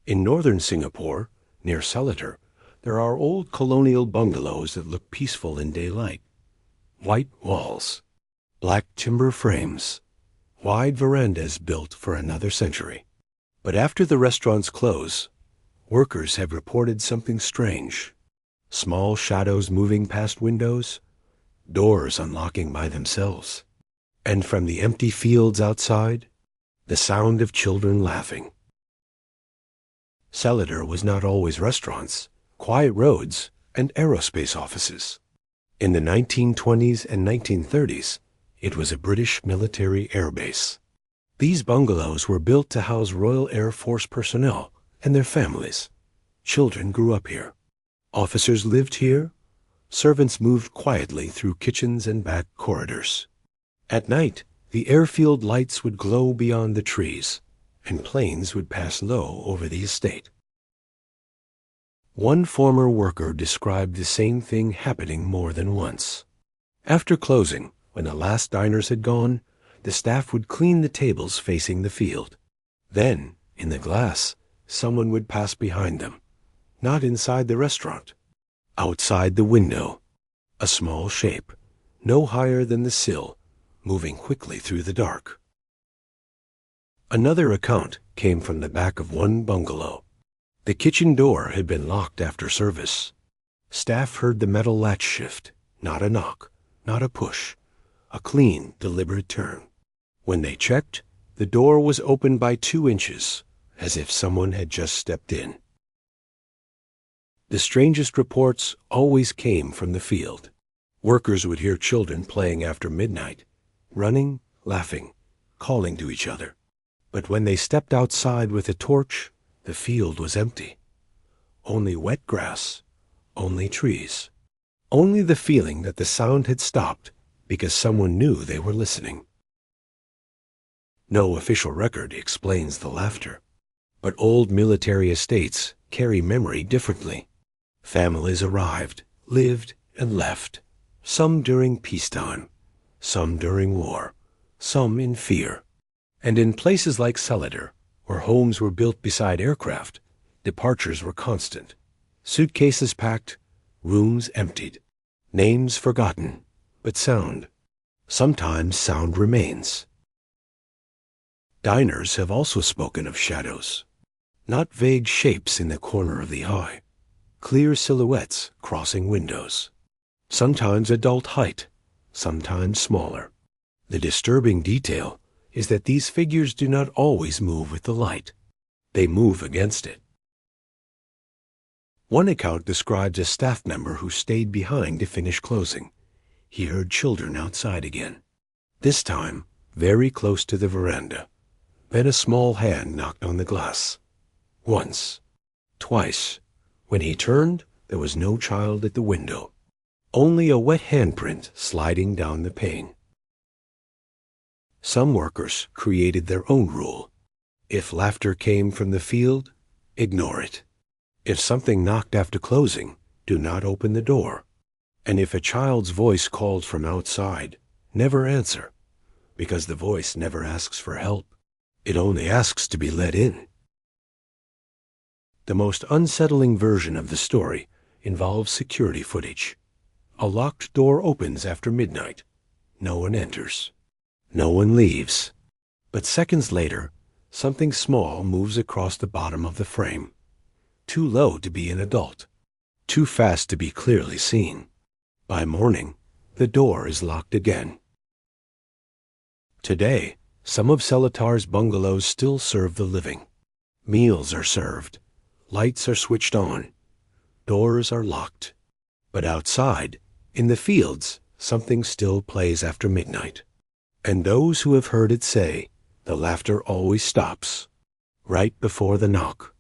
In northern Singapore, near Seletar, there are old colonial bungalows that look peaceful in daylight. White walls, black timber frames, wide verandas built for another century. But after the restaurants close, workers have reported something strange. Small shadows moving past windows, doors unlocking by themselves, and from the empty fields outside, the sound of children laughing. Seletar was not always restaurants, quiet roads, and aerospace offices. In the 1920s and 1930s, it was a British military airbase. These bungalows were built to house Royal Air Force personnel and their families. Children grew up here. Officers lived here. Servants moved quietly through kitchens and back corridors. At night, the airfield lights would glow beyond the trees, and planes would pass low over the estate. One former worker described the same thing happening more than once. After closing, when the last diners had gone, the staff would clean the tables facing the field. Then, in the glass, someone would pass behind them, not inside the restaurant, outside the window, a small shape, no higher than the sill, moving quickly through the dark. Another account came from the back of one bungalow. The kitchen door had been locked after service. Staff heard the metal latch shift, not a knock, not a push, a clean, deliberate turn. When they checked, the door was opened by 2 inches, as if someone had just stepped in. The strangest reports always came from the field. Workers would hear children playing after midnight, running, laughing, calling to each other. But when they stepped outside with a torch, the field was empty. Only wet grass, only trees, only the feeling that the sound had stopped because someone knew they were listening. No official record explains the laughter, but old military estates carry memory differently. Families arrived, lived, and left, some during peacetime, some during war, some in fear. And in places like Seletar, where homes were built beside aircraft, departures were constant. Suitcases packed, rooms emptied, names forgotten, but sound. Sometimes sound remains. Diners have also spoken of shadows, not vague shapes in the corner of the eye, clear silhouettes crossing windows, sometimes adult height, sometimes smaller. The disturbing detail is that these figures do not always move with the light. They move against it. One account describes a staff member who stayed behind to finish closing. He heard children outside again, this time very close to the veranda. Then a small hand knocked on the glass. Once, twice. When he turned, there was no child at the window, only a wet handprint sliding down the pane. Some workers created their own rule. If laughter came from the field, ignore it. If something knocked after closing, do not open the door. And if a child's voice called from outside, never answer, because the voice never asks for help. It only asks to be let in. The most unsettling version of the story involves security footage. A locked door opens after midnight. No one enters. No one leaves. But seconds later, something small moves across the bottom of the frame. Too low to be an adult. Too fast to be clearly seen. By morning, the door is locked again. Today, some of Seletar's bungalows still serve the living. Meals are served. Lights are switched on. Doors are locked. But outside, in the fields, something still plays after midnight. And those who have heard it say, the laughter always stops, right before the knock.